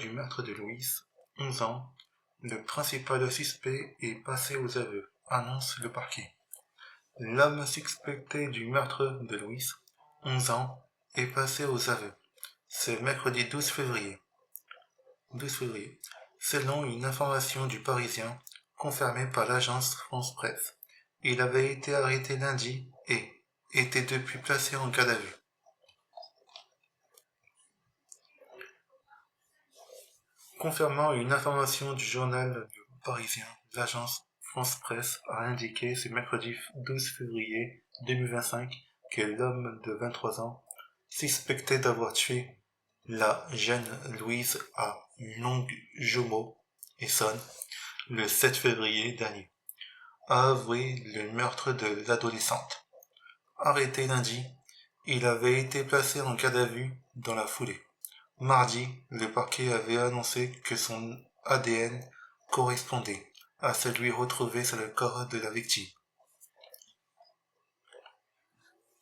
du meurtre de Louise, 11 ans, le principal suspect est passé aux aveux, annonce le parquet. L'homme suspecté du meurtre de Louise, 11 ans, est passé aux aveux. C'est mercredi 12 février. Selon une information du Parisien, confirmée par l'agence France Presse, il avait été arrêté lundi et était depuis placé en garde à vue. Confirmant une information du journal Parisien, l'agence France Presse a indiqué ce mercredi 12 février 2025 que l'homme de 23 ans, suspecté d'avoir tué la jeune Louise à Longjumeau, Essonne, le 7 février dernier, a avoué le meurtre de l'adolescente. Arrêté lundi, il avait été placé en garde à vue dans la foulée. Mardi, le parquet avait annoncé que son ADN correspondait à celui retrouvé sur le corps de la victime.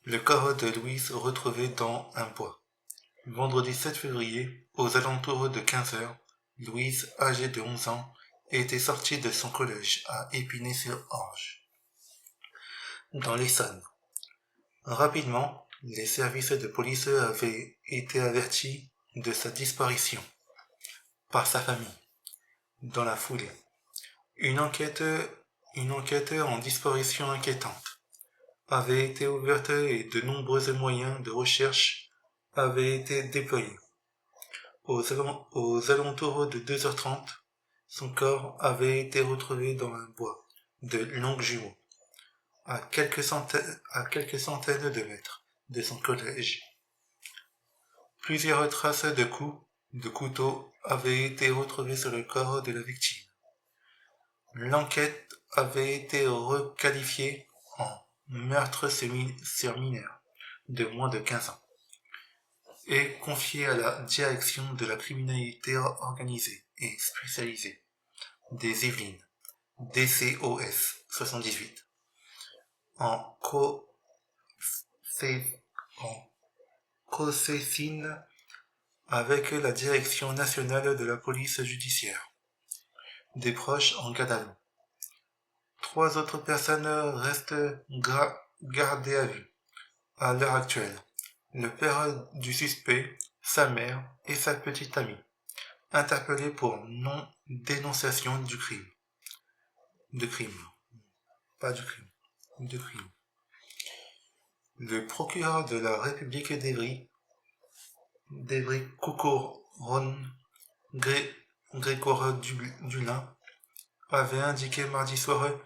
Le corps de Louise retrouvé dans un bois. Vendredi 7 février, aux alentours de 15 heures, Louise, âgée de 11 ans, était sortie de son collège à Épinay-sur-Orge, dans l'Essonne. Rapidement, les services de police avaient été avertis de sa disparition par sa famille. Dans la foulée, une enquête en disparition inquiétante avait été ouverte et de nombreux moyens de recherche avaient été déployés. Aux alentours de 2h30, son corps avait été retrouvé dans un bois de Longjumeau, à quelques centaines de mètres de son collège. Plusieurs traces de coups de couteau avaient été retrouvées sur le corps de la victime. L'enquête avait été requalifiée en meurtre sur mineur de moins de 15 ans et confiée à la direction de la criminalité organisée et spécialisée des Yvelines, DCOS 78, en co-cécine avec la Direction nationale de la police judiciaire. Des proches en garde à vue. 3 autres personnes restent gardées à vue. À l'heure actuelle, le père du suspect, sa mère et sa petite amie, interpellés pour non-dénonciation du crime. De crime. Le procureur de la République d'Evry Coucoron Grégoire Dulin avait indiqué mardi soir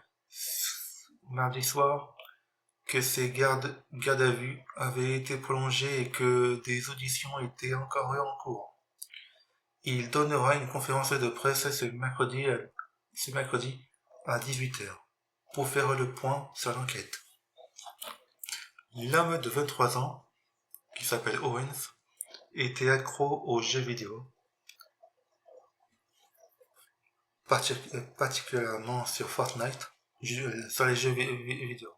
que ces gardes à vue avaient été prolongés et que des auditions étaient encore en cours. Il donnera une conférence de presse ce mercredi à 18h pour faire le point sur l'enquête. L'homme de 23 ans, qui s'appelle Owens, était accro aux jeux vidéo, particulièrement sur Fortnite, sur les jeux vidéo.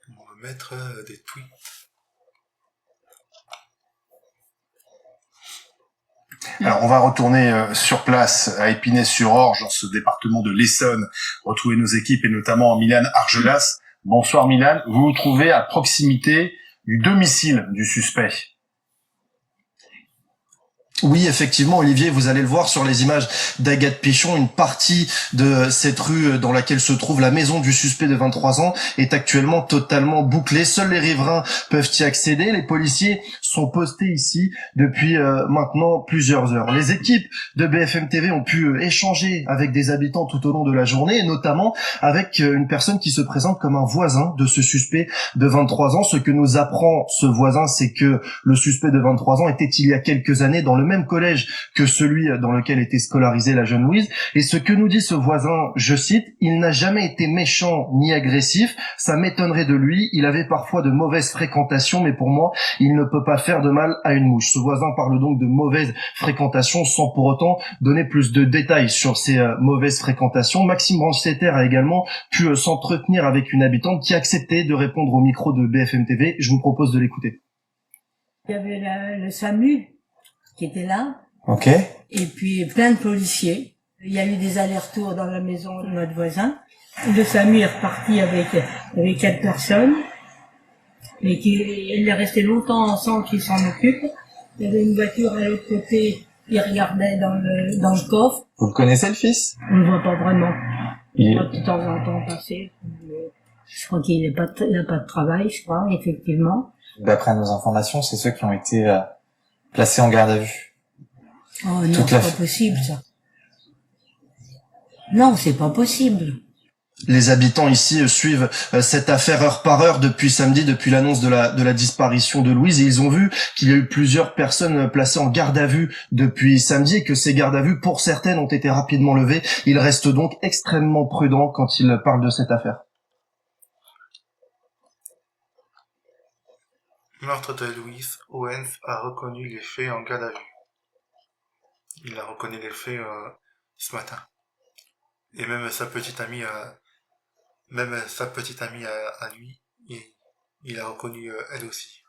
On va mettre des tweets. Alors, on va retourner sur place à Épinay-sur-Orge, dans ce département de l'Essonne, retrouver nos équipes et notamment Milan Argelas. Bonsoir Milan, vous vous trouvez à proximité du domicile du suspect. Oui, effectivement, Olivier, vous allez le voir sur les images d'Agathe Pichon, une partie de cette rue dans laquelle se trouve la maison du suspect de 23 ans est actuellement totalement bouclée. Seuls les riverains peuvent y accéder. Les policiers sont postés ici depuis maintenant plusieurs heures. Les équipes de BFM TV ont pu échanger avec des habitants tout au long de la journée, et notamment avec une personne qui se présente comme un voisin de ce suspect de 23 ans. Ce que nous apprend ce voisin, c'est que le suspect de 23 ans était il y a quelques années dans le même collège que celui dans lequel était scolarisée la jeune Louise. Et ce que nous dit ce voisin, je cite, « Il n'a jamais été méchant ni agressif, ça m'étonnerait de lui, il avait parfois de mauvaises fréquentations, mais pour moi, il ne peut pas faire de mal à une mouche ». Ce voisin parle donc de mauvaises fréquentations sans pour autant donner plus de détails sur ces mauvaises fréquentations. Maxime Brandstetter a également pu s'entretenir avec une habitante qui a accepté de répondre au micro de BFM TV. Je vous propose de l'écouter. Il y avait le SAMU qui étaient là, Ok. et puis plein de policiers. Il y a eu des allers-retours dans la maison de notre voisin. Le SAMU est reparti avec 4 personnes, et il est resté longtemps sans qu'il s'en occupe. Il y avait une voiture à l'autre côté, il regardait dans le coffre. Vous le connaissez, le fils? On ne voit pas vraiment. Il- On voit de temps en temps passer. Je crois qu'il n'a pas de travail, je crois, effectivement. D'après nos informations, c'est ceux qui ont été placés en garde à vue. Oh non, Toute c'est la- pas possible, ça. Non, c'est pas possible. Les habitants ici suivent cette affaire heure par heure depuis samedi, depuis l'annonce de la disparition de Louise, et ils ont vu qu'il y a eu plusieurs personnes placées en garde à vue depuis samedi et que ces gardes à vue, pour certaines, ont été rapidement levées. Ils restent donc extrêmement prudents quand ils parlent de cette affaire. Meurtre de Louise, Owens a reconnu les faits en garde à vue. Il a reconnu les faits ce matin. Et même sa petite amie à lui, il a reconnu elle aussi.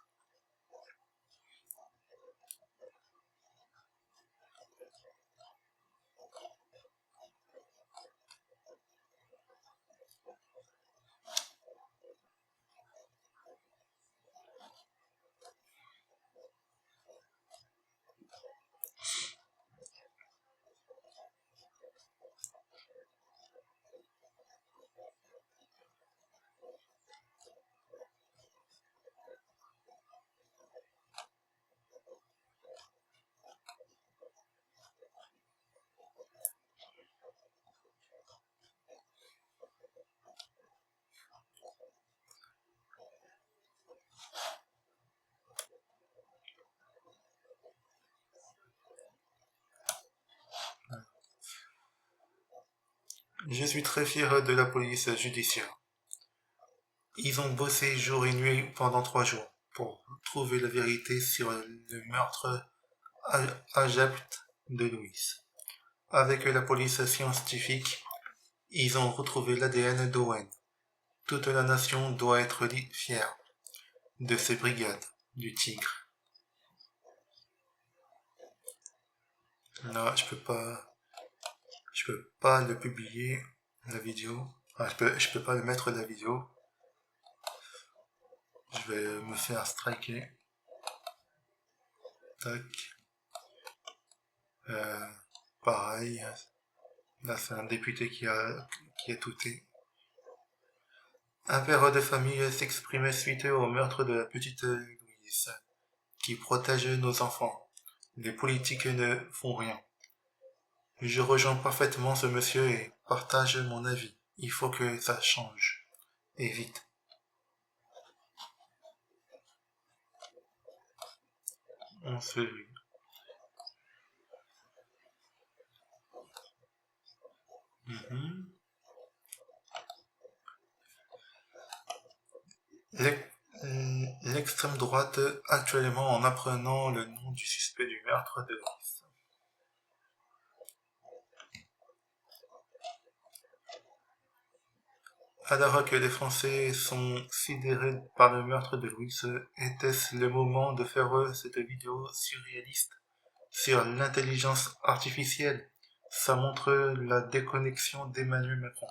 Je suis très fier de la police judiciaire. Ils ont bossé jour et nuit pendant 3 jours pour trouver la vérité sur le meurtre abject de Louise. Avec la police scientifique, ils ont retrouvé l'ADN d'Owen. Toute la nation doit être fière de ces brigades du Tigre. Non, je peux pas le publier, la vidéo. Enfin, je peux pas le mettre la vidéo. Je vais me faire striker. Tac. Pareil. Là, c'est un député qui a touté. Un père de famille s'exprimait suite au meurtre de la petite Louise, qui protège nos enfants. Les politiques ne font rien. Je rejoins parfaitement ce monsieur et partage mon avis. Il faut que ça change. Et vite. On se vu. L'extrême droite actuellement en apprenant le nom du suspect du meurtre de Louise. Alors que les Français sont sidérés par le meurtre de Louise, était-ce le moment de faire cette vidéo surréaliste sur l'intelligence artificielle? Ça montre la déconnexion d'Emmanuel Macron.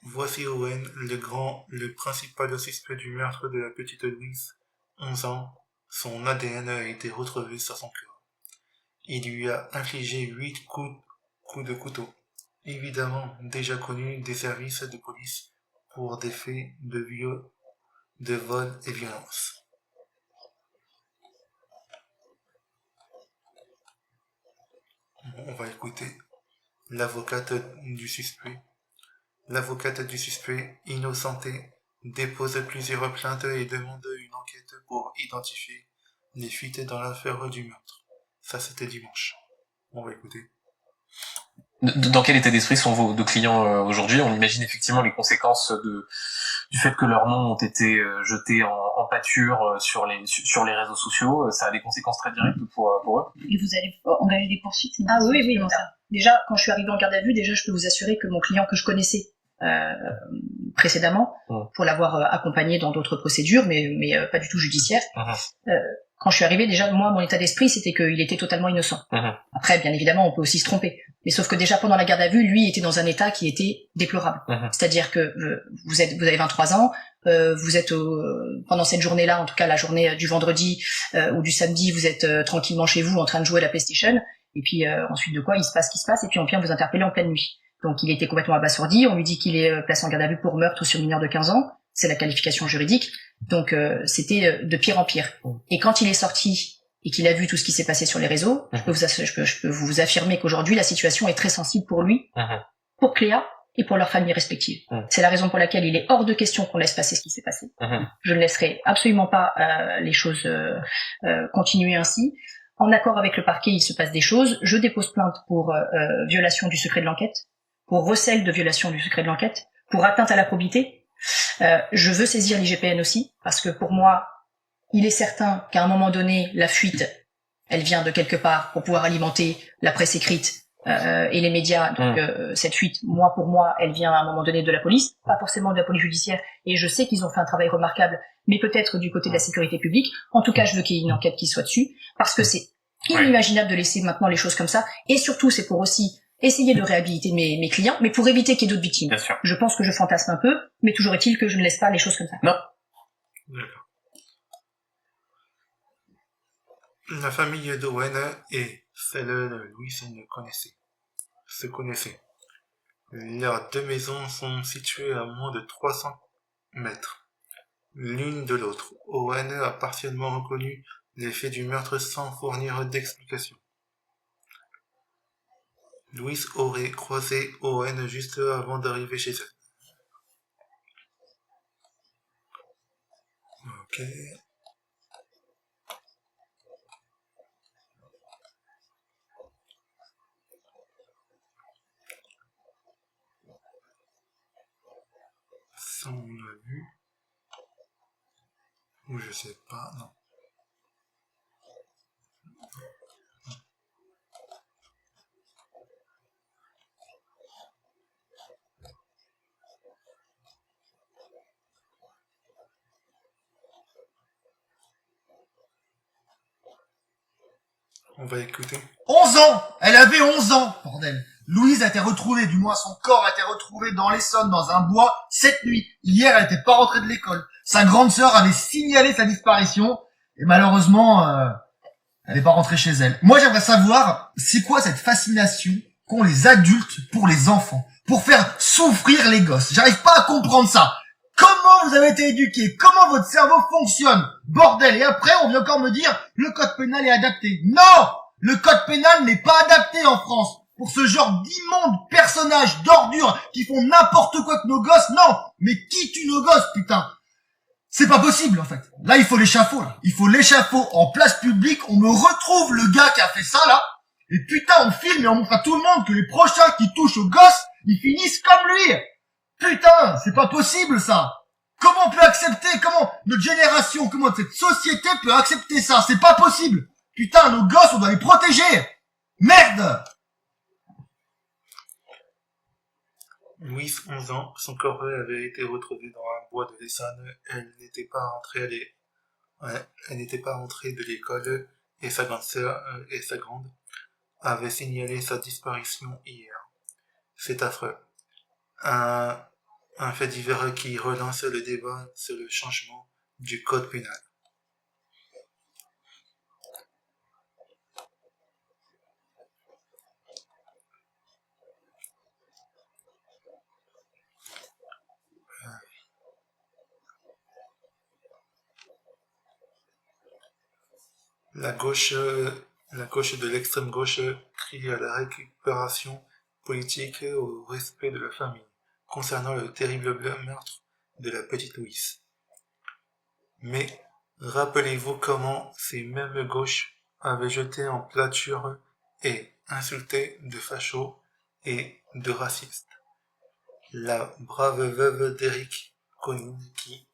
Voici Owen, le principal suspect du meurtre de la petite Louise, 11 ans. Son ADN a été retrouvé sur son corps. Il lui a infligé 8 coups de couteau, évidemment déjà connus des services de police pour des faits de vol et violence. On va écouter l'avocate du suspect. L'avocate du suspect, innocenté, dépose plusieurs plaintes et demande une enquête pour identifier les fuites dans l'affaire du meurtre. Ça, c'était dimanche. On va écouter. Dans quel état d'esprit sont vos deux clients aujourd'hui? On imagine effectivement les conséquences du fait que leurs noms ont été jetés en pâture sur les réseaux sociaux, ça a des conséquences très directes pour eux. Et vous allez engager des poursuites? Ah oui. Déjà, quand je suis arrivée en garde à vue, déjà, je peux vous assurer que mon client que je connaissais précédemment, pour l'avoir accompagné dans d'autres procédures, mais pas du tout judiciaires, quand je suis arrivée, déjà, moi, mon état d'esprit, c'était qu'il était totalement innocent. Après, bien évidemment, on peut aussi se tromper. Mais sauf que déjà, pendant la garde à vue, lui était dans un état qui était déplorable. C'est-à-dire que vous avez 23 ans, vous êtes pendant cette journée-là, en tout cas la journée du vendredi ou du samedi, vous êtes tranquillement chez vous en train de jouer à la PlayStation, et puis ensuite de quoi, il se passe ce qui se passe, et puis on vient vous interpeller en pleine nuit. Donc il était complètement abasourdi, on lui dit qu'il est placé en garde à vue pour meurtre sur mineur de 15 ans, c'est la qualification juridique, donc c'était de pire en pire. Et quand il est sorti et qu'il a vu tout ce qui s'est passé sur les réseaux, je peux vous affirmer qu'aujourd'hui la situation est très sensible pour lui, pour Cléa et pour leurs familles respectives. C'est la raison pour laquelle il est hors de question qu'on laisse passer ce qui s'est passé. Je ne laisserai absolument pas les choses continuer ainsi. En accord avec le parquet, il se passe des choses. Je dépose plainte pour violation du secret de l'enquête, pour recel de violation du secret de l'enquête, pour atteinte à la probité. Je veux saisir l'IGPN aussi, parce que pour moi, il est certain qu'à un moment donné, la fuite, elle vient de quelque part pour pouvoir alimenter la presse écrite et les médias. Donc cette fuite, pour moi, elle vient à un moment donné de la police, pas forcément de la police judiciaire. Et je sais qu'ils ont fait un travail remarquable, mais peut-être du côté de la sécurité publique. En tout cas, je veux qu'il y ait une enquête qui soit dessus, parce que c'est inimaginable de laisser maintenant les choses comme ça. Et surtout, c'est pour aussi essayer de réhabiliter mes clients, mais pour éviter qu'il y ait d'autres victimes. Bien sûr. Je pense que je fantasme un peu, mais toujours est-il que je ne laisse pas les choses comme ça. Non. D'accord. La famille d'Owen et celle de Louis se connaissaient. Leurs deux maisons sont situées à moins de 300 mètres l'une de l'autre. Owen a partiellement reconnu les faits du meurtre sans fournir d'explication. Louis aurait croisé Owen juste avant d'arriver chez elle. Ok. Ça, on l'a vu. Ou je sais pas, non. On va écouter. 11 ans! Elle avait 11 ans, bordel. Louise a été retrouvée, du moins son corps a été retrouvé dans l'Essonne, dans un bois, cette nuit. Hier, elle n'était pas rentrée de l'école. Sa grande sœur avait signalé sa disparition, et malheureusement, elle n'est pas rentrée chez elle. Moi, j'aimerais savoir, c'est quoi cette fascination qu'ont les adultes pour les enfants, pour faire souffrir les gosses? J'arrive pas à comprendre ça. Comment vous avez été éduqués? Comment votre cerveau fonctionne? Bordel. Et après, on vient encore me dire, le code pénal est adapté. Non! Le code pénal n'est pas adapté en France pour ce genre d'immondes personnages d'ordures qui font n'importe quoi avec nos gosses. Non! Mais qui tue nos gosses, putain? C'est pas possible, en fait. Là, il faut l'échafaud, là. Il faut l'échafaud en place publique. On me retrouve le gars qui a fait ça, là. Et putain, on filme et on montre à tout le monde que les prochains qui touchent aux gosses, ils finissent comme lui. Putain, c'est pas possible, ça. Comment on peut accepter, comment notre génération, comment cette société peut accepter ça? C'est pas possible. Putain, nos gosses, on doit les protéger. Merde. Louise, 11 ans, son corps avait été retrouvé dans un bois de l'Essonne. Elle n'était pas rentrée de l'école et sa grande sœur et sa grande avaient signalé sa disparition hier. C'est affreux. Un fait divers qui relance le débat sur le changement du code pénal. La gauche de l'extrême gauche crie à la récupération politique et au respect de la famille, concernant le terrible meurtre de la petite Louise. Mais rappelez-vous comment ces mêmes gauches avaient jeté en pâture et insulté de fachos et de racistes la brave veuve d'Éric Koninski,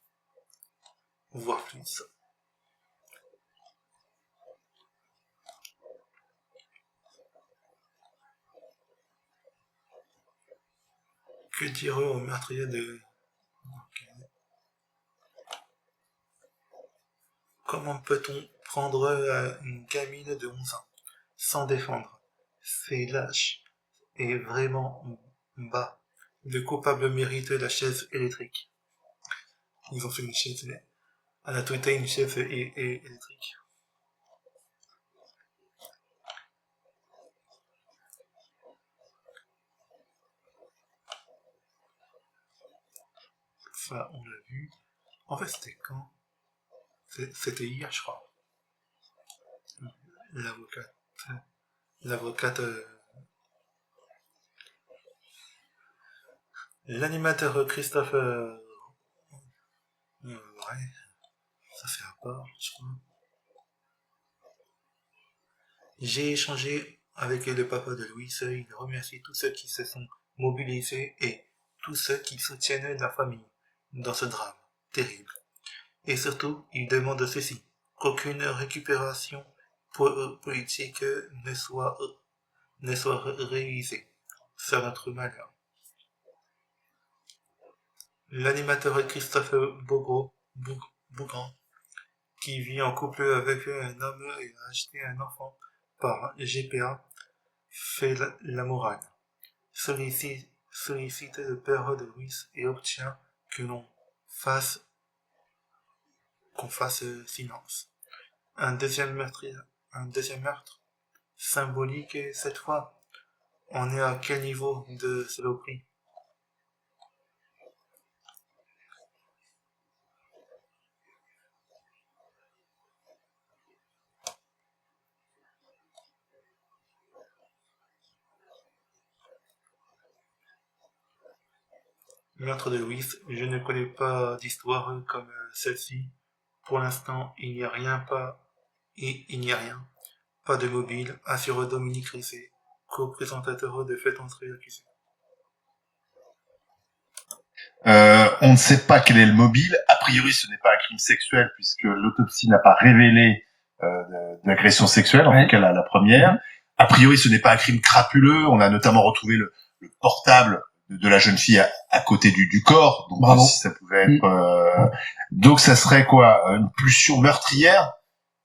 voire plus. Que dire au meurtrier de... Comment peut-on prendre une gamine de 11 ans sans défendre? C'est lâche et vraiment bas. Le coupable mérite la chaise électrique. Ils ont fait une chaise... Elle a tweeté une chaise électrique. Ça, on l'a vu. En fait, c'était quand? C'était hier, je crois. L'avocate, l'animateur Christophe, ouais, ça fait un part, je crois. J'ai échangé avec le papa de Louis, il remercie tous ceux qui se sont mobilisés et tous ceux qui soutiennent la famille dans ce drame terrible. Et surtout, il demande ceci, qu'aucune récupération politique ne soit réalisée. C'est notre malheur. L'animateur Christophe Bougrand, qui vit en couple avec un homme et a acheté un enfant par GPA, fait la morale. Sollicite le père de Louis et obtient que qu'on fasse silence. Un deuxième meurtre symbolique, et cette fois, on est à quel niveau de saloperie? Meurtre de Louis, je ne connais pas d'histoire comme celle-ci. Pour l'instant, il n'y a rien. Pas de mobile, assure Dominique Risset, co-présentateur de Faites entrer l'accusé. On ne sait pas quel est le mobile. A priori, ce n'est pas un crime sexuel puisque l'autopsie n'a pas révélé d'agression sexuelle, en tout cas la première. A priori, ce n'est pas un crime crapuleux. On a notamment retrouvé le portable de la jeune fille à côté du corps. Donc, si ça pouvait être... Donc, ça serait quoi? Une pulsion meurtrière?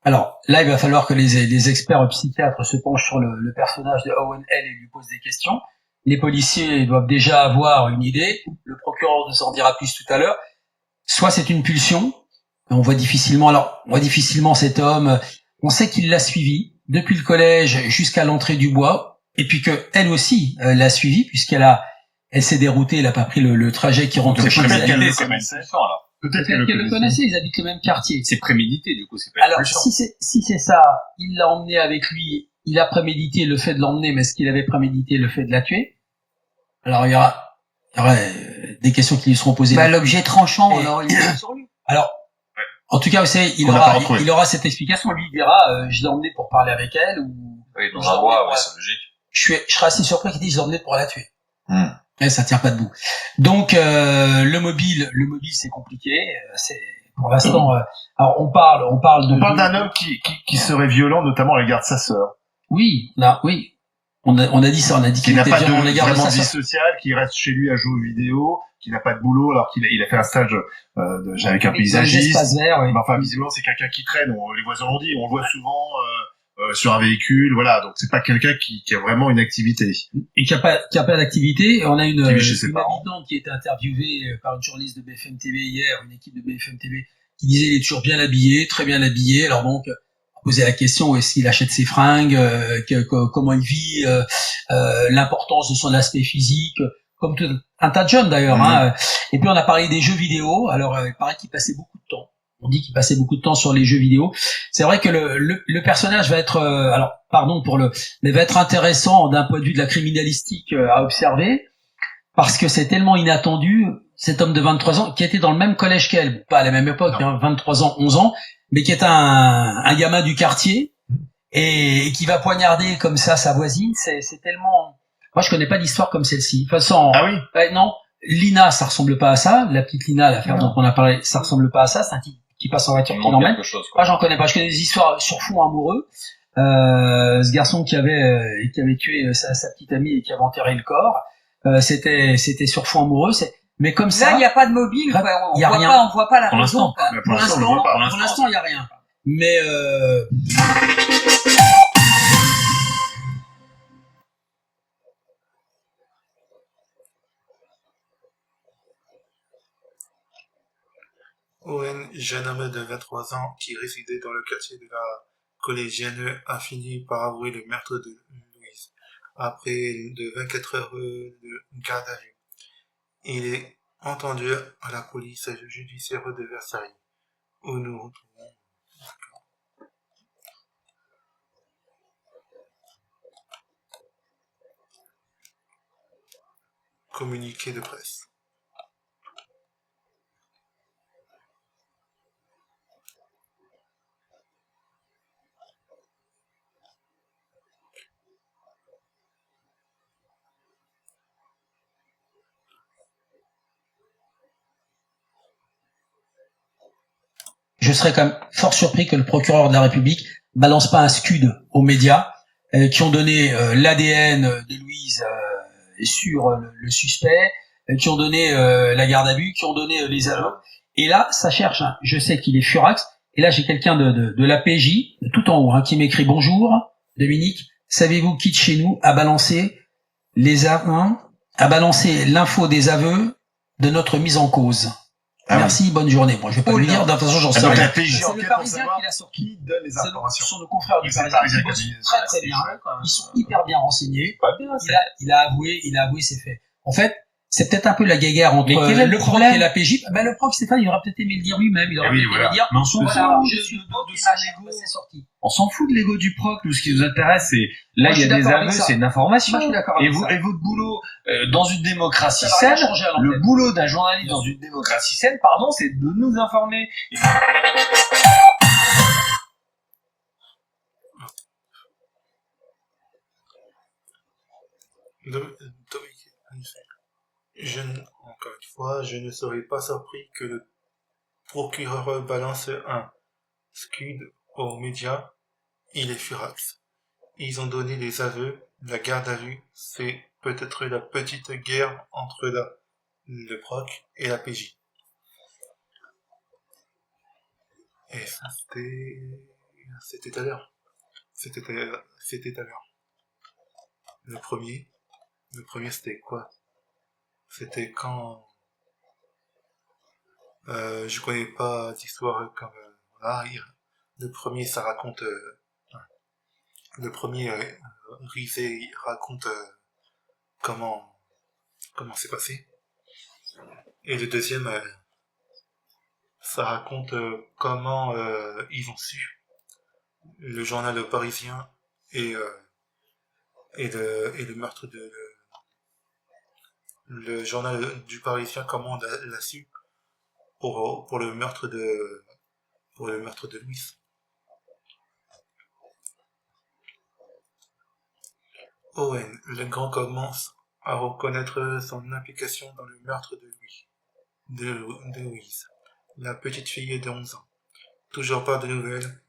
Alors, là, il va falloir que les experts psychiatres se penchent sur le personnage de Owen L. et lui posent des questions. Les policiers doivent déjà avoir une idée. Le procureur nous en dira plus tout à l'heure. Soit c'est une pulsion. On voit difficilement cet homme. On sait qu'il l'a suivi depuis le collège jusqu'à l'entrée du bois. Et puis que elle aussi l'a suivi elle s'est déroutée. Elle a pas pris le trajet qui rentre chez elle. Peut-être qu'elle le connaissait. Ils habitent le même quartier. C'est prémédité, du coup. C'est pas. Alors, si c'est ça, il l'a emmené avec lui. Il a prémédité le fait de l'emmener, mais est-ce qu'il avait prémédité le fait de la tuer? Alors, il y aura des questions qui lui seront posées. L'objet tranchant, alors, il est sur lui. Alors, en tout cas, vous savez, il aura cette explication. Lui, il dira, je l'ai emmené pour parler avec elle, ou... Oui, dans un bois, ouais, c'est logique. Je serais assez surpris qu'il dise, je l'ai emmené pour la tuer. Et ça tient pas debout. Donc, le mobile, c'est compliqué. C'est, pour l'instant, alors, on parle d'un homme qui serait violent, notamment à l'égard de sa sœur. Oui, on a dit ça, on a dit qu'il n'a était pas violent à l'égard de vraiment sa de vie sœur. sociale, qui reste chez lui à jouer aux vidéos, qui n'a pas de boulot alors qu'il a fait un stage avec un paysagiste. Enfin, visiblement, c'est quelqu'un qui traîne. Les voisins l'ont dit. On le voit souvent sur un véhicule. Voilà. Donc, c'est pas quelqu'un qui a vraiment une activité. Et qui a pas d'activité. On a une habitante qui a été interviewée par une journaliste de BFM TV hier, une équipe de BFM TV, qui disait il est toujours bien habillé, très bien habillé. Alors donc, poser la question où est-ce qu'il achète ses fringues, comment il vit, l'importance de son aspect physique, comme tout un tas de jeunes d'ailleurs. Et puis on a parlé des jeux vidéo. Alors il paraît qu'il passait beaucoup de temps. On dit qu'il passait beaucoup de temps sur les jeux vidéo. C'est vrai que le personnage va être, mais va être intéressant d'un point de vue de la criminalistique à observer, parce que c'est tellement inattendu. Cet homme de 23 ans qui était dans le même collège qu'elle, pas à la même époque, 23 ans, 11 ans, mais qui est un gamin du quartier et qui va poignarder comme ça sa voisine, c'est tellement... Moi, je connais pas d'histoire comme celle-ci. De toute façon, ah oui, non, Lina, ça ressemble pas à ça. La petite Lina, l'affaire dont on a parlé, ça ressemble pas à ça. C'est un type qui passe en voiture, qui l'emmène. Moi, j'en connais pas. Je connais des histoires sur fond amoureux. Ce garçon qui avait tué sa petite amie et qui avait enterré le corps, c'était sur fond amoureux. Mais comme ça. Là, il n'y a pas de mobile, quoi. On voit pas la raison. Pour l'instant, il y a rien. Mais Owen, jeune homme de 23 ans qui résidait dans le quartier de la collégienne, a fini par avouer le meurtre de Louise, après de 24 heures de garde à vue. Il est entendu à la police judiciaire de Versailles, où nous retrouvons communiqué de presse. je serais quand même fort surpris que le procureur de la République balance pas un scud aux médias qui ont donné l'ADN de Louise sur le suspect, qui ont donné la garde à vue, qui ont donné les aveux. Et là, ça cherche. Je sais qu'il est furax. Et là, j'ai quelqu'un de la PJ, tout en haut, qui m'écrit: bonjour, Dominique. Savez-vous qui de chez nous a balancé a balancé l'info des aveux de notre mise en cause? Merci, bonne journée. Moi, je vais pas lui dire, de toute façon, j'en sais rien. C'est le Parisien qui l'a sorti. Qui donne les informations. Ce sont nos confrères du Parisien qui bossent très très bien. Ils sont hyper bien renseignés. Il a avoué ses faits. En fait, c'est peut-être un peu la guéguerre entre le proc et la PJ. Ben, le proc, Stéphane, il aurait peut-être aimé le dire lui-même. Il aurait peut-être aimé dire, je suis c'est sorti. On s'en fout de l'ego du proc. Nous, ce qui nous intéresse, c'est, là, il y a des aveux, c'est une information. Et votre boulot, dans une démocratie saine, le boulot d'un journaliste dans une démocratie saine, pardon, c'est de nous informer. Encore une fois, je ne serais pas surpris que le procureur balance un scud aux médias. Il est furax. Ils ont donné des aveux. La garde à vue, c'est peut-être la petite guerre entre le proc et la PJ. Et ça, c'était tout à l'heure. C'était à l'heure. Le premier, c'était quoi? C'était quand je connais pas d'histoire comme voilà. Le premier, ça raconte le premier Rizet, il raconte comment c'est passé, et le deuxième ça raconte comment ils ont su. Le journal Parisien et le meurtre de le journal du Parisien, comment on l'a su pour le meurtre de Louise. Owen, le grand, commence à reconnaître son implication dans le meurtre de Louise, la petite fille de 11 ans. Toujours pas de nouvelles.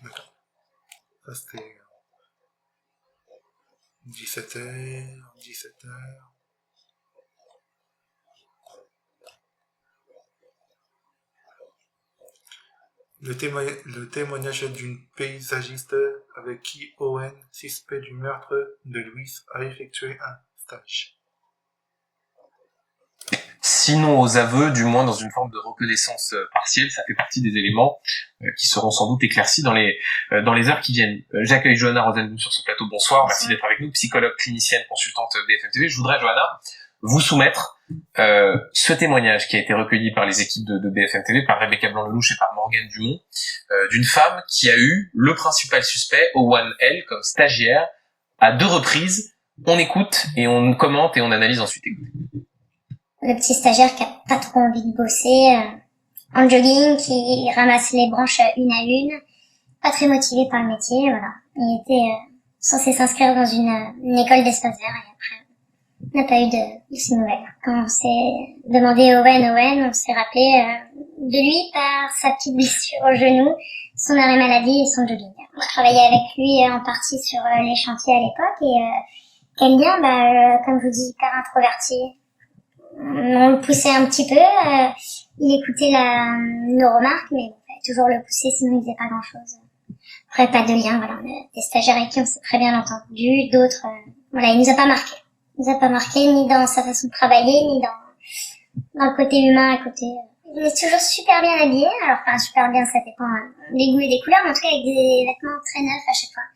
D'accord. Ça c'était 17h. Le témoignage d'une paysagiste avec qui Owen, suspect du meurtre de Louise, a effectué un stage. Sinon aux aveux, du moins dans une forme de reconnaissance partielle, ça fait partie des éléments qui seront sans doute éclaircis dans les heures qui viennent. J'accueille Johanna Rosenboom sur ce plateau. Bonsoir, merci d'être avec nous, psychologue clinicienne, consultante BFM TV. Je voudrais, Johanna, vous soumettre ce témoignage qui a été recueilli par les équipes de BFM TV, par Rebecca Blanc-Lelouch et par Morgane Dumont, d'une femme qui a eu le principal suspect, Owen L, comme stagiaire, à 2 reprises. On écoute et on commente et on analyse ensuite. Écoutez. Le petit stagiaire qui a pas trop envie de bosser, en jogging, qui ramasse les branches une à une, pas très motivé par le métier, voilà. Il était censé s'inscrire dans une école d'espace vert et après, n'a pas eu de ces nouvelles. Quand on s'est demandé Owen, on s'est rappelé de lui par sa petite blessure au genou, son arrêt maladie et son jogging. On a travaillé avec lui en partie sur les chantiers à l'époque et Kelvin, comme je vous dis, hyper introverti. On le poussait un petit peu, il écoutait nos remarques, mais bon, fallait toujours le pousser, sinon il faisait pas grand-chose. Après, pas de lien, voilà, on a des stagiaires avec qui on s'est très bien entendu, d'autres, voilà, il nous a pas marqué. Il nous a pas marqué ni dans sa façon de travailler, ni dans le côté humain à côté. Il est toujours super bien habillé, alors enfin super bien, ça dépend des goûts et des couleurs, mais en tout cas avec des vêtements très neufs à chaque fois.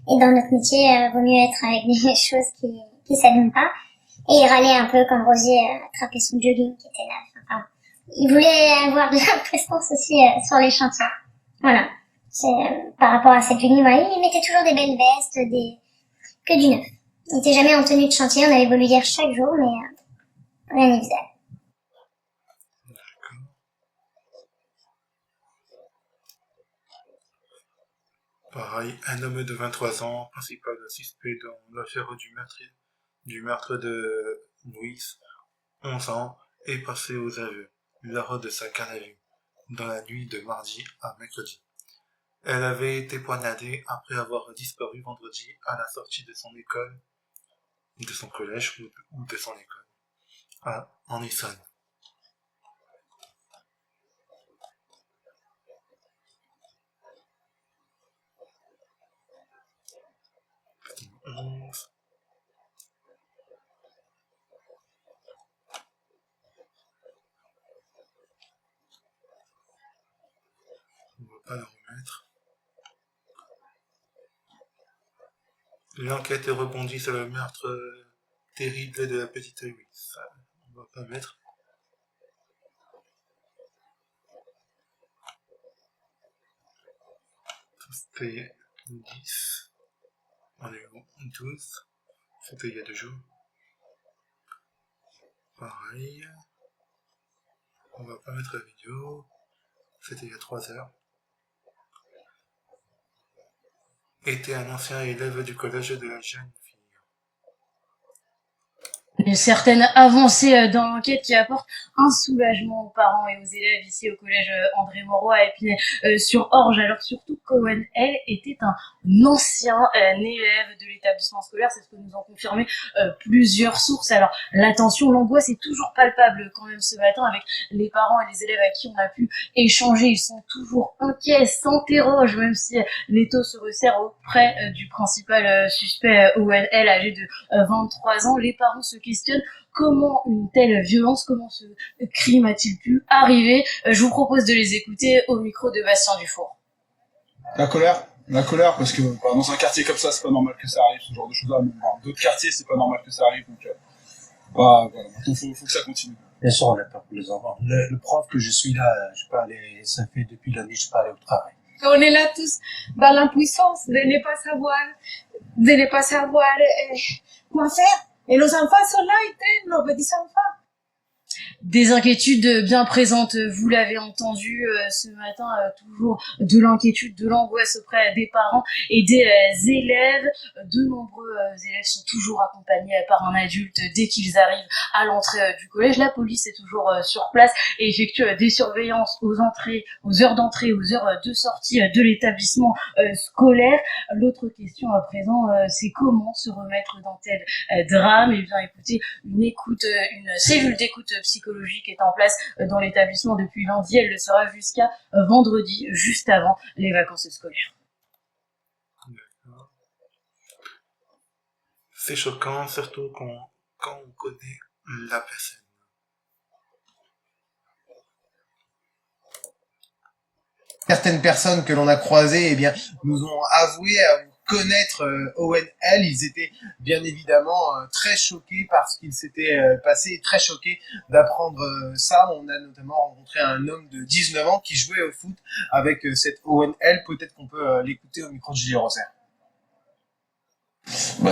Et dans notre métier, vaut mieux être avec des choses qui s'abîment pas. Et il râlait un peu quand Rosier attrapait son jogging qui était neuf. Enfin, il voulait avoir de la prestance aussi sur les chantiers. Voilà. Par rapport à cette jogging, voilà, il mettait toujours des belles vestes, que du neuf. Il était jamais en tenue de chantier, on avait beau lui dire chaque jour, mais rien n'y faisait. Pareil, un homme de 23 ans, principal suspect dans l'affaire du meurtre de Louise, 11 ans, est passé aux aveux lors de sa garde à vue, dans la nuit de mardi à mercredi. Elle avait été poignardée après avoir disparu vendredi à la sortie de son école, de son collège ou de son école, en Essonne. On va pas le remettre. L'enquête rebondit sur le meurtre terrible de la petite Louise. On va pas mettre. C'était 10. On est au 12. C'était il y a 2 jours. Pareil. On va pas mettre la vidéo. C'était il y a 3 heures. Était un ancien élève du collège de la jeune fille. Une certaine avancée dans l'enquête qui apporte un soulagement aux parents et aux élèves ici au collège André Moreau à Épinay-sur-Orge. Alors surtout qu'Owen L était un ancien élève de l'établissement scolaire, c'est ce que nous ont confirmé plusieurs sources. Alors la tension, l'angoisse est toujours palpable quand même ce matin avec les parents et les élèves à qui on a pu échanger. Ils sont toujours inquiets, s'interrogent, même si l'étau se resserre auprès du principal suspect Owen L, âgé de 23 ans. Les parents se questionnent comment une telle violence, comment ce crime a-t-il pu arriver. Je vous propose de les écouter au micro de Bastien Dufour. La colère, parce que dans un quartier comme ça, c'est pas normal que ça arrive, ce genre de choses-là. Dans d'autres quartiers, c'est pas normal que ça arrive, donc voilà, faut que ça continue. Bien sûr, on a peur pour les enfants. Le prof que je suis là, je peux aller, ça fait depuis lundi, je peux aller au travail. On est là tous dans l'impuissance de ne pas savoir quoi faire. Et nos enfants sont là, ils t'aiment, nos petits enfants. Des inquiétudes bien présentes, vous l'avez entendu ce matin, toujours de l'inquiétude, de l'angoisse auprès des parents et des élèves. De nombreux élèves sont toujours accompagnés par un adulte dès qu'ils arrivent à l'entrée du collège. La police est toujours sur place et effectue des surveillances aux heures d'entrée, aux heures de sortie de l'établissement scolaire. L'autre question à présent, c'est comment se remettre d'un tel drame. Eh bien, écoutez, une cellule d'écoute psychologique est en place dans l'établissement depuis lundi. Elle le sera jusqu'à vendredi, juste avant les vacances scolaires. C'est choquant, surtout quand on connaît la personne. Certaines personnes que l'on a croisées, eh bien, nous ont avoué connaître Owen L. Ils étaient bien évidemment très choqués par ce qu'il s'était passé, très choqués d'apprendre ça. On a notamment rencontré un homme de 19 ans qui jouait au foot avec cette Owen L. Peut-être qu'on peut l'écouter au micro de Julien Roser.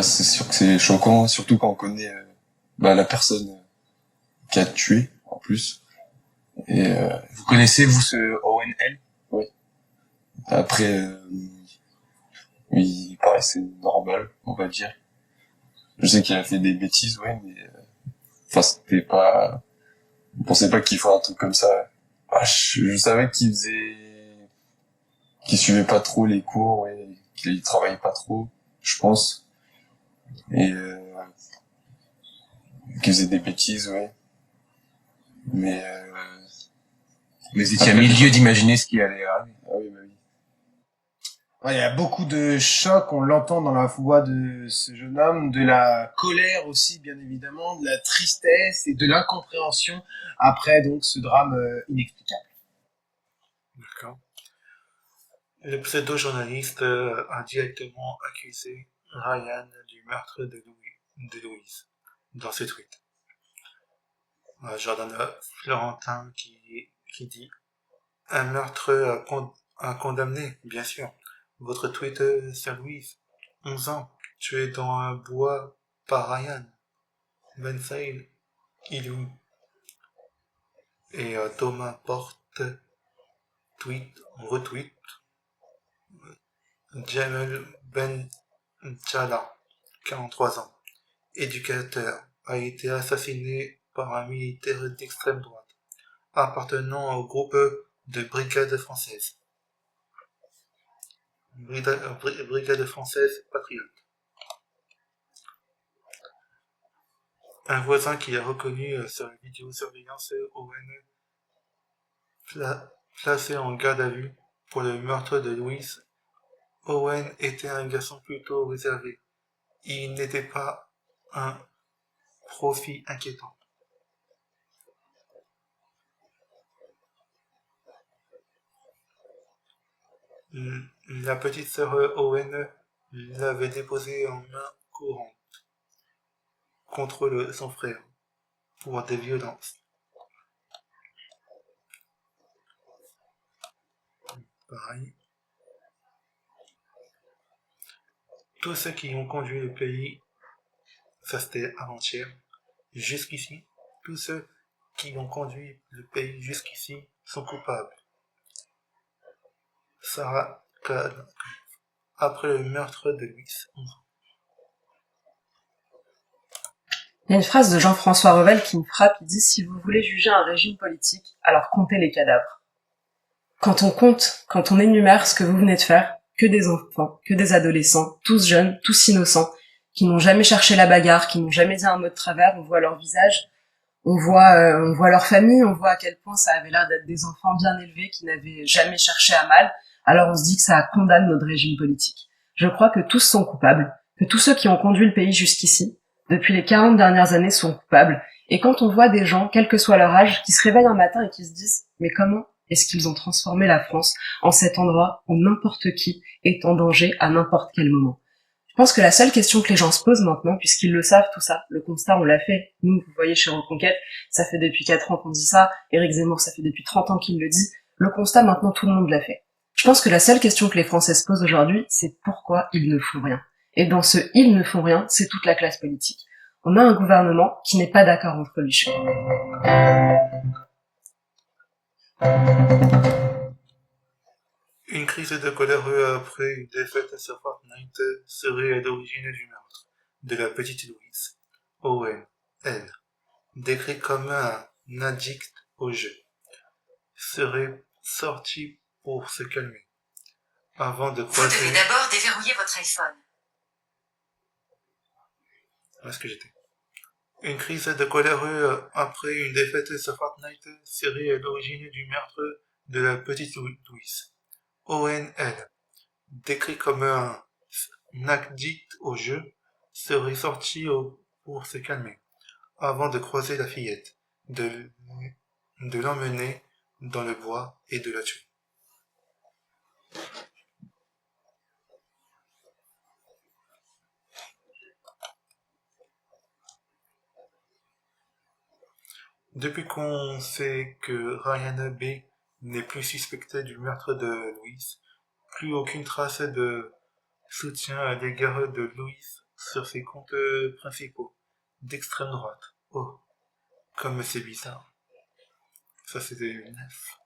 C'est sûr que c'est choquant, surtout quand on connaît la personne qui a tué en plus. Et vous connaissez vous ce Owen L? Oui. Après il paraissait normal, on va dire. Je sais qu'il a fait des bêtises, ouais, mais enfin c'était pas, on pensait pas qu'il ferait un truc comme ça. Ah, je savais qu'il suivait pas trop les cours, ouais, qu'il travaillait pas trop, je pense, et qu'il faisait des bêtises, ouais. Mais vous étiez à milieu d'imaginer ce qui allait arriver. Ah oui, bah oui. Ouais, il y a beaucoup de chocs, on l'entend dans la voix de ce jeune homme, de la colère aussi, bien évidemment, de la tristesse et de l'incompréhension après donc ce drame inexplicable. D'accord. Le pseudo-journaliste a directement accusé Ryan du meurtre de Louise dans ce tweet. Jordan Florentin qui dit « Un meurtre à condamner, bien sûr. Votre tweet sur Louise, 11 ans, tué dans un bois par Ryan. Ben Saïd, Ilou. » Et Thomas Porte retweet Jamel Ben Tchala, 43 ans, éducateur, a été assassiné par un militaire d'extrême droite, appartenant au groupe de Brigade française. Brigade française patriote. Un voisin qui a reconnu sur la vidéosurveillance Owen placé en garde à vue pour le meurtre de Louise. Owen était un garçon plutôt réservé. Il n'était pas un profil inquiétant. La petite sœur Owen l'avait déposé en main courante contre son frère pour des violences. Pareil. Tous ceux qui ont conduit le pays, ça c'était avant-hier, jusqu'ici, tous ceux qui ont conduit le pays jusqu'ici sont coupables. Sarah Kahn, après le meurtre de Louise. Il y a une phrase de Jean-François Revel qui me frappe, il dit « Si vous voulez juger un régime politique, alors comptez les cadavres. » Quand on compte, quand on énumère ce que vous venez de faire, que des enfants, que des adolescents, tous jeunes, tous innocents, qui n'ont jamais cherché la bagarre, qui n'ont jamais dit un mot de travers, on voit leur visage, on voit leur famille, on voit à quel point ça avait l'air d'être des enfants bien élevés qui n'avaient jamais cherché à mal, alors on se dit que ça condamne notre régime politique. Je crois que tous sont coupables, que tous ceux qui ont conduit le pays jusqu'ici, depuis les 40 dernières années, sont coupables, et quand on voit des gens, quel que soit leur âge, qui se réveillent un matin et qui se disent « Mais comment est-ce qu'ils ont transformé la France en cet endroit où n'importe qui est en danger à n'importe quel moment ?» Je pense que la seule question que les gens se posent maintenant, puisqu'ils le savent tout ça, le constat on l'a fait, nous vous voyez chez Reconquête, ça fait depuis 4 ans qu'on dit ça, Éric Zemmour ça fait depuis 30 ans qu'il le dit, le constat maintenant tout le monde l'a fait. Je pense que la seule question que les Français se posent aujourd'hui, c'est pourquoi ils ne font rien. Et dans ce « ils ne font rien », c'est toute la classe politique. On a un gouvernement qui n'est pas d'accord entre lui. Une crise de colère après une défaite sur Fortnite serait à l'origine du meurtre de la petite Louise. Owen, elle, décrit comme un addict au jeu, serait sortie pour se calmer, avant de croiser... Vous devez d'abord déverrouiller votre iPhone. Où est-ce que j'étais? Une crise de colère après une défaite sur Fortnite serait à l'origine du meurtre de la petite Louise. Owen, elle, décrit comme un addict au jeu, serait sorti pour se calmer, avant de croiser la fillette, de l'emmener dans le bois et de la tuer. Depuis qu'on sait que Ryan B. n'est plus suspecté du meurtre de Louise, plus aucune trace de soutien à l'égard de Louise sur ses comptes principaux d'extrême droite. Oh, comme c'est bizarre. Ça c'était une neuf.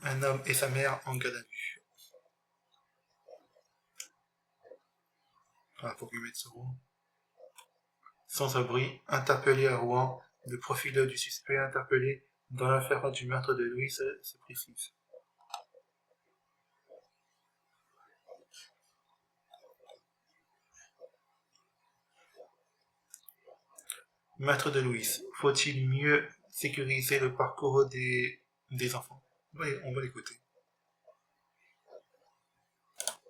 un homme et sa mère en garde à vue. Voilà, pour lui mettre sur Rouen. Sans abri, interpellé à Rouen, le profil du suspect interpellé dans l'affaire du meurtre de Louise se précise. Meurtre de Louise, faut-il mieux sécuriser le parcours des enfants? Oui, on va l'écouter.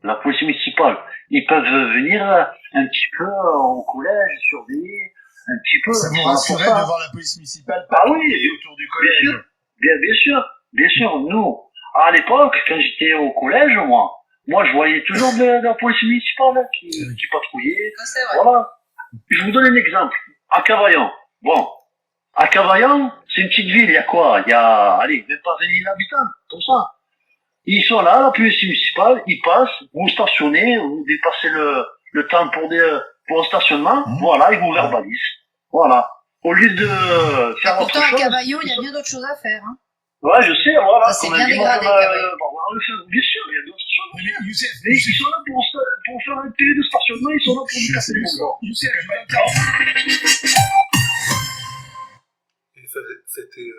La police municipale, ils peuvent venir un petit peu au collège, surveiller un petit peu. Ça vous rassurait de voir la police municipale autour du collège? Bien sûr. Nous, à l'époque, quand j'étais au collège, moi je voyais toujours de la police municipale qui patrouillait. Voilà. Je vous donne un exemple. À Cavaillon. Bon. À Cavaillon, c'est une petite ville, il y a quoi? Il y a, allez, même pas 20 000 habitants, comme ça. Ils sont là, la police municipale, ils passent, vous stationnez, vous dépassez le temps pour un stationnement, voilà, ils vous verbalisent. Voilà. Au lieu de faire autre chose. Pourtant, à Cavaillon, il y a bien d'autres choses à faire, hein. Ouais, je sais, voilà. Ça, c'est bien dégradé, Cavaillon. Bien sûr, il y a d'autres choses. Mais ils sont là pour faire un télé de stationnement, ils sont là pour nous casser les bonbons. Et ça, c'était hier.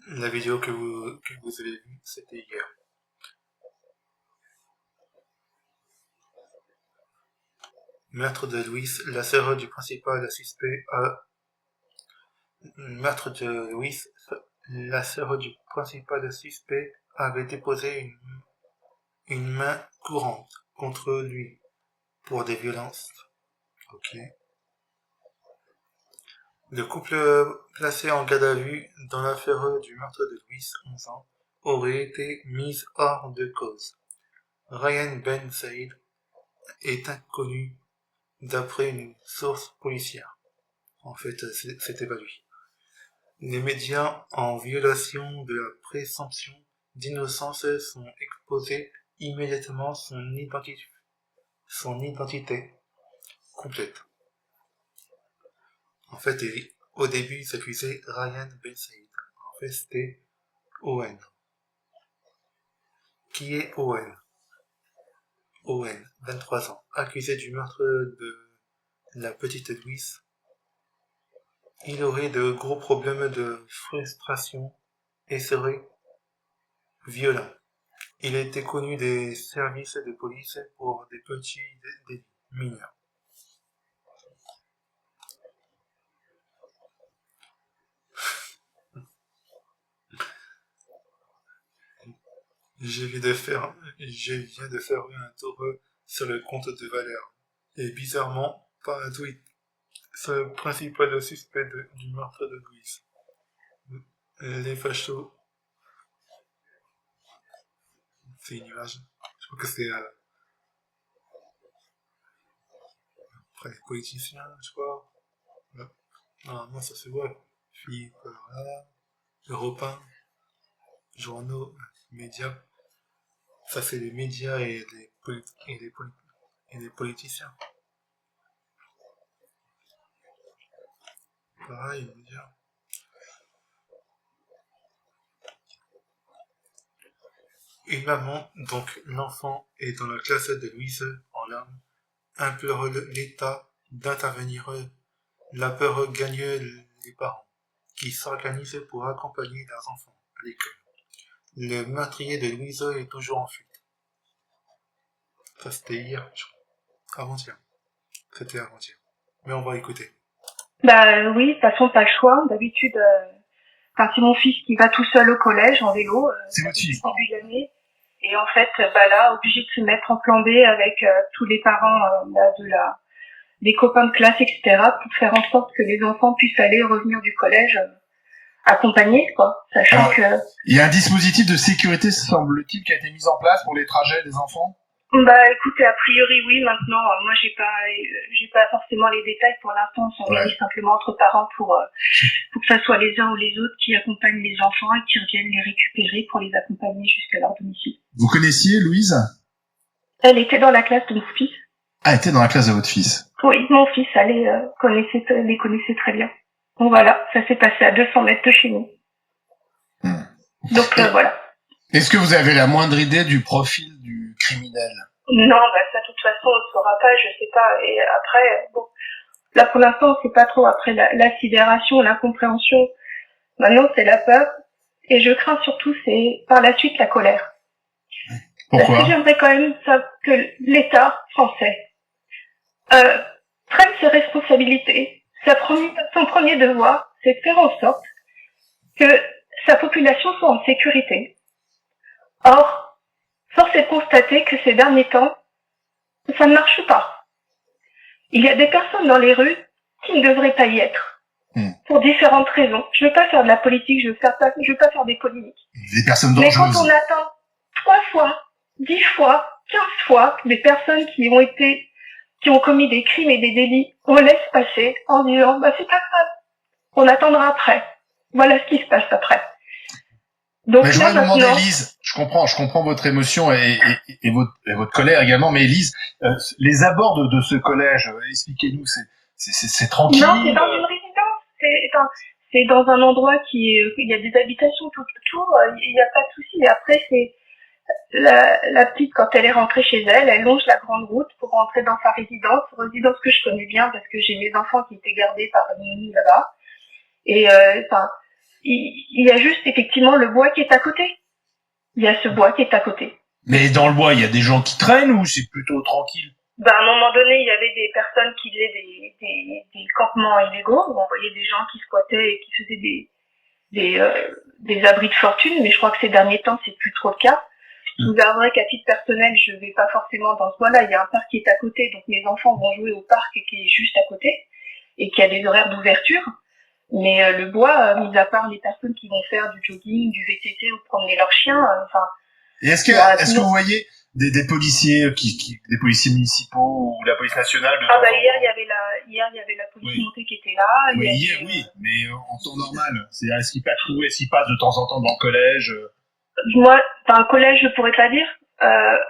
La vidéo que vous avez vue, c'était hier. Meurtre de Louise, la sœur du principal suspect avait déposé une main courante contre lui pour des violences. Ok. Le couple placé en garde à vue dans l'affaire du meurtre de Louise, 11 ans, aurait été mis hors de cause. Ryan Ben Saïd est inconnu d'après une source policière. En fait, c'était pas lui. Les médias, en violation de la présomption d'innocence, sont exposés immédiatement son identité complète. En fait, au début, il s'accusait Ryan Ben Saïd. En fait, c'était Owen. Qui est Owen? Owen, 23 ans, accusé du meurtre de la petite Louise. Il aurait de gros problèmes de frustration et serait violent. Il était connu des services de police pour des petits délits mineurs. Je viens de faire un tour sur le compte de Valère. Et bizarrement, pas un tweet. C'est le principal suspect du meurtre de Louise. Les fachos. C'est une image. Je crois que c'est après les politiciens, je crois. Non, ça se voit. Puis voilà. Europe 1, journaux, médias. Ça, c'est les médias et les politiciens. Pareil, les médias. Une maman, donc l'enfant, est dans la classe de Louise en larmes, implore l'État d'intervenir. La peur gagne les parents, qui s'organisent pour accompagner leurs enfants à l'école. Le meurtrier de Louise est toujours en fuite. Ça, c'était hier, je crois. Avant-hier. C'était avant-hier. Mais on va écouter. Bah oui, de toute façon, pas le choix. D'habitude, c'est mon fils qui va tout seul au collège en vélo. C'est votre fils, début de l'année. Et en fait, là, obligé de se mettre en plan B avec tous les parents des copains de classe, etc., pour faire en sorte que les enfants puissent aller et revenir du collège accompagnés, quoi. Sachant que... Il y a un dispositif de sécurité, semble-t-il, qui a été mis en place pour les trajets des enfants? Bah écoutez, a priori oui, maintenant moi j'ai pas forcément les détails pour l'instant, on s'organise simplement entre parents pour que ça soit les uns ou les autres qui accompagnent les enfants et qui reviennent les récupérer pour les accompagner jusqu'à leur domicile. Vous connaissiez Louise? Elle était dans la classe de mon fils. Ah, elle était dans la classe de votre fils? Oui, mon fils, elle les connaissait très bien. Donc voilà, ça s'est passé à 200 mètres de chez nous. Donc voilà. Est-ce que vous avez la moindre idée du profil du criminel? Non, bah ça de toute façon on ne saura pas, je sais pas. Et après, bon, là pour l'instant on sait pas trop. Après la sidération, l'incompréhension, maintenant c'est la peur. Et je crains surtout c'est par la suite la colère. Pourquoi? Parce que j'aimerais quand même que l'État français prenne ses responsabilités. Son premier devoir, c'est de faire en sorte que sa population soit en sécurité. Or, force est de constater que ces derniers temps, ça ne marche pas. Il y a des personnes dans les rues qui ne devraient pas y être. Pour différentes raisons. Je veux pas faire de la politique, je veux pas faire des polémiques. Des personnes Mais dangereuses. quand on attend 3 fois, 10 fois, 15 fois des personnes qui ont commis des crimes et des délits, on laisse passer en disant, bah c'est pas grave, on attendra après. Voilà ce qui se passe après. Donc mais je là voudrais vous demander, maintenant, Élise, je comprends votre émotion et votre colère également, mais Élise, les abords de ce collège, expliquez-nous, c'est tranquille. non, c'est dans une résidence, c'est dans un endroit il y a des habitations tout autour, il n'y a pas de souci. Et après, c'est la petite, quand elle est rentrée chez elle, elle longe la grande route pour rentrer dans sa résidence que je connais bien parce que j'ai mes enfants qui étaient gardés par une nounou là-bas. Et il y a juste effectivement le bois qui est à côté. Il y a ce bois qui est à côté. Mais dans le bois, il y a des gens qui traînent ou c'est plutôt tranquille? À un moment donné, il y avait des personnes qui faisaient des campements illégaux, où on voyait des gens qui squattaient et qui faisaient des abris de fortune, mais je crois que ces derniers temps, c'est plus trop le cas. Je vous avouerai qu'à titre personnel, je vais pas forcément dans ce bois-là. Il y a un parc qui est à côté, donc mes enfants vont jouer au parc qui est juste à côté, et qui a des horaires d'ouverture. Mais le bois, mis à part les personnes qui vont faire du jogging, du VTT ou promener leurs chiens, Et est-ce que vous voyez des policiers des policiers municipaux ou la police nationale hier il y avait la police montée qui était là. Oui, hier, mais en temps normal. Est-ce qu'ils patrouillent, est-ce qu'ils passent de temps en temps dans le collège? Moi, dans le collège, je pourrais pas dire.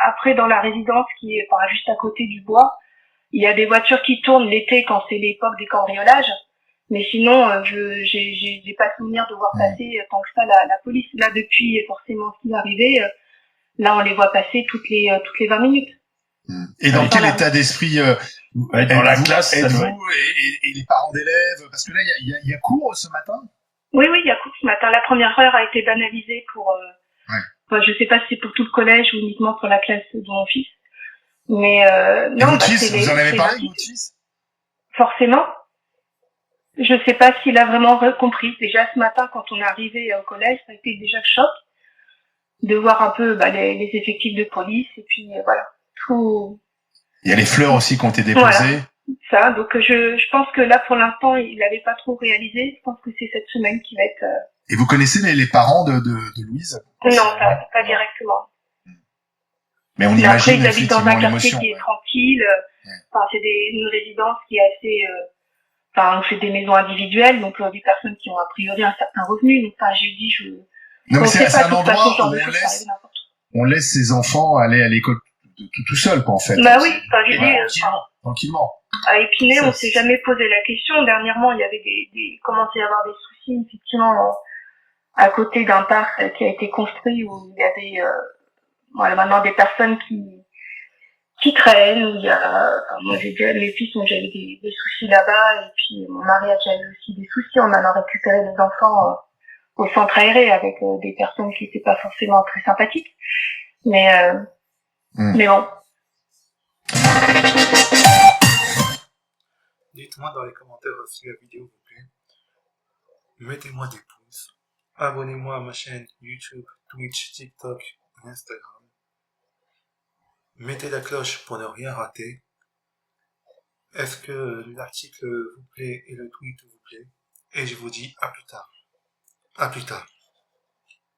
Après, dans la résidence qui est juste à côté du bois, il y a des voitures qui tournent l'été quand c'est l'époque des cambriolages. Mais sinon, j'ai pas souvenir de voir passer tant que ça la police. Là, depuis forcément ce qui est arrivé, là on les voit passer toutes les 20 minutes. Et dans quel état d'esprit dans la classe êtes-vous et les parents d'élèves? Parce que là, il y a cours ce matin? Oui, il y a cours ce matin. La première heure a été banalisée pour... je sais pas si c'est pour tout le collège ou uniquement pour la classe de mon fils. Mais non, votre fils, vous en avez parlé avec votre fils? Forcément. Je sais pas s'il a vraiment compris. Déjà ce matin, quand on est arrivé au collège, ça a été déjà le choc de voir un peu les effectifs de police et puis voilà tout. Il y a les fleurs aussi qui ont été déposées. Voilà. Ça, donc je pense que là pour l'instant il n'avait pas trop réalisé. Je pense que c'est cette semaine qui va être. Et vous connaissez les parents de Louise? Non, pas directement. Mais on imagine après, ils habitent dans un quartier qui est ouais. tranquille. C'est une résidence qui est assez. C'est des maisons individuelles, donc des personnes qui ont a priori un certain revenu. Donc, j'ai dit, non, mais c'est un endroit où on laisse ses enfants aller à l'école tout seul, quoi, en fait. Bah oui, tranquillement. À Épinay, on s'est jamais posé la question. Dernièrement, il y avait commençait à y avoir des soucis, effectivement, à côté d'un parc qui a été construit où il y avait, maintenant des personnes qui traînent, où il y a, mes fils ont déjà eu des soucis là-bas, et puis mon mari a déjà eu aussi des soucis en allant récupérer les enfants au centre aéré avec des personnes qui n'étaient pas forcément très sympathiques. Mais bon. Dites-moi dans les commentaires si la vidéo vous plaît. Mettez-moi des pouces. Abonnez-moi à ma chaîne YouTube, Twitch, TikTok et Instagram. Mettez la cloche pour ne rien rater. Est-ce que l'article vous plaît et le tweet vous plaît? Et je vous dis à plus tard. À plus tard.